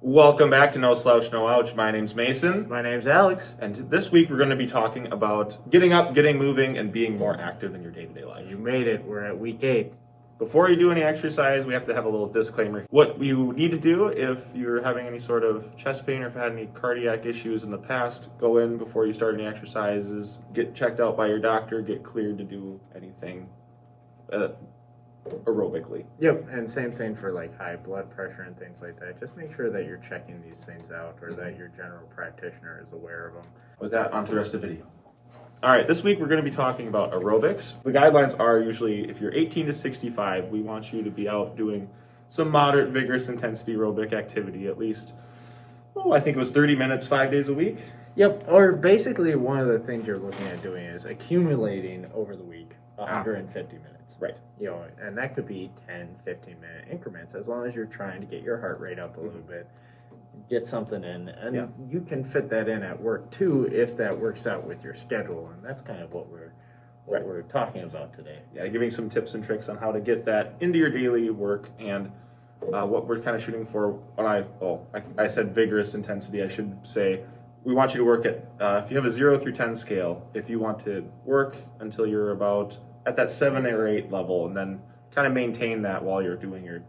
Welcome back to No Slouch No Ouch. My name's Mason, My name's Alex. and this week we're going to be talking about getting up, getting moving, and being more active in your day-to-day life. You made it. We're at week 8. Before you do any exercise, we have to have a little disclaimer. What you need to do if you're having any sort of chest pain or have had any cardiac issues in the past, go in before you start any exercises, get checked out by your doctor, get cleared to do anything aerobically. Yep, and same thing for like high blood pressure and things like that. Just make sure that you're checking these things out or that your general practitioner is aware of them. With that, on to the rest of the video. All right, this week we're going to be talking about aerobics. The guidelines are usually if you're 18 to 65, we want you to be out doing some moderate, vigorous intensity aerobic activity, at least, I think it was 30 minutes, 5 days a week. Yep, or basically one of the things you're looking at doing is accumulating over the week 150 minutes. Right. You know, and that could be 10, 15-minute increments as long as you're trying to get your heart rate up a little bit, get something in, and you can fit that in at work too if that works out with your schedule, and that's kind of what we're talking about today. Yeah, giving some tips and tricks on how to get that into your daily work and what we're kind of shooting for. When I said vigorous intensity, I should say we want you to work at, if you have a 0 through 10 scale, if you want to work until you're about at that 7 or 8 level, and then kind of maintain that while you're doing your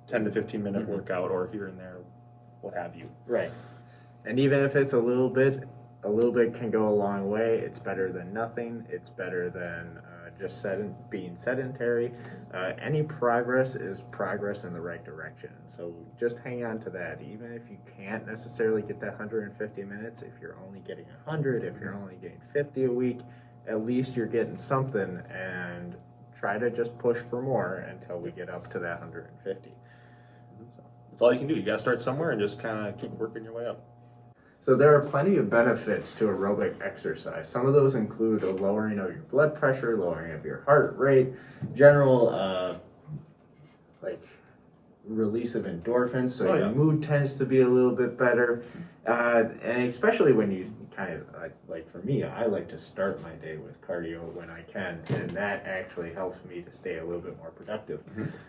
10 to 15 minute workout or here and there, what have you. Right. And even if it's a little bit can go a long way. It's better than nothing. It's better than just being sedentary. Any progress is progress in the right direction. So just hang on to that. Even if you can't necessarily get that 150 minutes, if you're only getting 100, if you're only getting 50 a week, at least you're getting something, and try to just push for more until we get up to that 150. So that's all you can do. You got to start somewhere and just kind of keep working your way up. So there are plenty of benefits to aerobic exercise. Some of those include a lowering of your blood pressure, lowering of your heart rate, general release of endorphins, so your mood tends to be a little bit better, and especially when you kind of, like for me, I like to start my day with cardio when I can, and that actually helps me to stay a little bit more productive.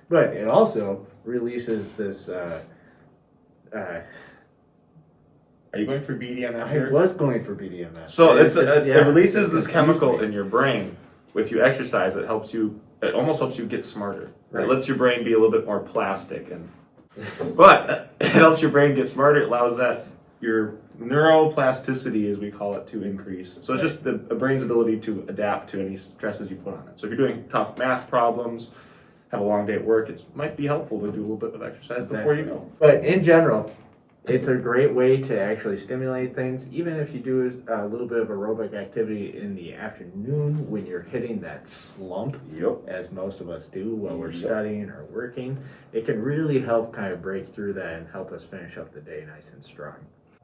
But it also releases this Are you going for BDNF I here? was going for BDNF. So it releases this chemical in your brain. If you exercise, it almost helps you get smarter. Right. It lets your brain be a little bit more plastic, but it helps your brain get smarter. It allows your neuroplasticity, as we call it, to increase. So it's just the brain's ability to adapt to any stresses you put on it. So if you're doing tough math problems, have a long day at work, it might be helpful to do a little bit of exercise before you go. But in general, it's a great way to actually stimulate things. Even if you do a little bit of aerobic activity in the afternoon when you're hitting that slump, as most of us do while we're studying or working, it can really help kind of break through that and help us finish up the day nice and strong.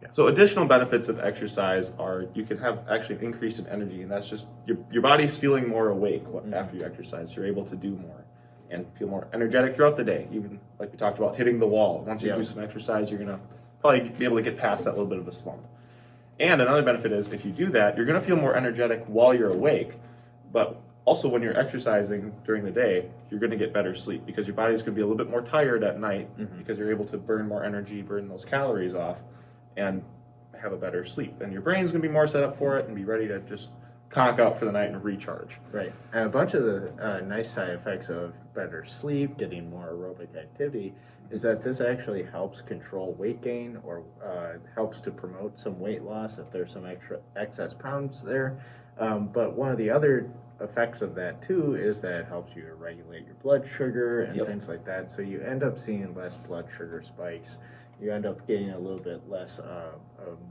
Yeah. So additional benefits of exercise are you can have actually an increase in energy, and that's just your body's feeling more awake after you exercise. You're able to do more and feel more energetic throughout the day, even like we talked about hitting the wall. Once you do some exercise, you're going to probably be able to get past that little bit of a slump. And another benefit is if you do that, you're going to feel more energetic while you're awake, but also when you're exercising during the day, you're going to get better sleep because your body's going to be a little bit more tired at night because you're able to burn more energy, burn those calories off, and have a better sleep. And your brain's going to be more set up for it and be ready to just conk out for the night and recharge. Right. And a bunch of the nice side effects of better sleep, getting more aerobic activity, is that this actually helps control weight gain or helps to promote some weight loss if there's some excess pounds there. But one of the other effects of that too is that it helps you to regulate your blood sugar and things like that. So you end up seeing less blood sugar spikes. You end up getting a little bit less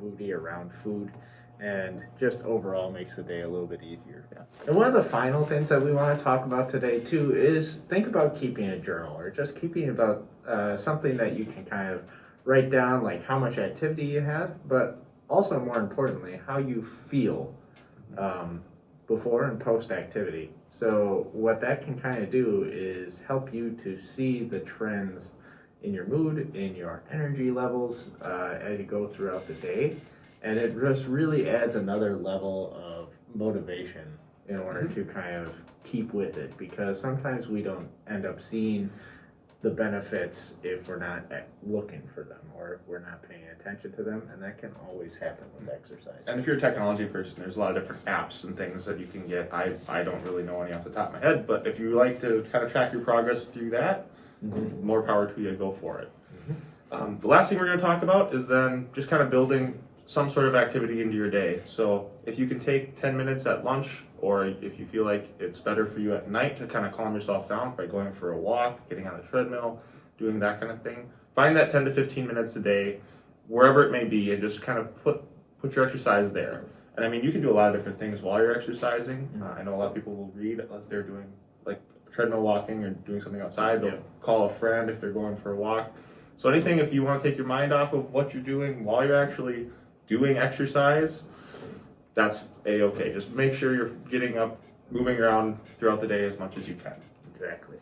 moody around food, and just overall makes the day a little bit easier. Yeah. And one of the final things that we want to talk about today too is think about keeping a journal, or just keeping about something that you can kind of write down, like how much activity you had, but also more importantly, how you feel before and post activity. So what that can kind of do is help you to see the trends in your mood, in your energy levels as you go throughout the day. And it just really adds another level of motivation in order to kind of keep with it, because sometimes we don't end up seeing the benefits if we're not looking for them or if we're not paying attention to them, and that can always happen with exercise. And if you're a technology person, there's a lot of different apps and things that you can get. I don't really know any off the top of my head, but if you like to kind of track your progress through that, more power to you, go for it. The last thing we're going to talk about is then just kind of building some sort of activity into your day. So if you can take 10 minutes at lunch, or if you feel like it's better for you at night to kind of calm yourself down by going for a walk, getting on a treadmill, doing that kind of thing, find that 10 to 15 minutes a day, wherever it may be, and just kind of put your exercise there. And I mean, you can do a lot of different things while you're exercising. I know a lot of people will read unless they're doing like treadmill walking or doing something outside. They'll call a friend if they're going for a walk. So anything, if you want to take your mind off of what you're doing while you're actually doing exercise, that's a-okay. Just make sure you're getting up, moving around throughout the day as much as you can. Exactly.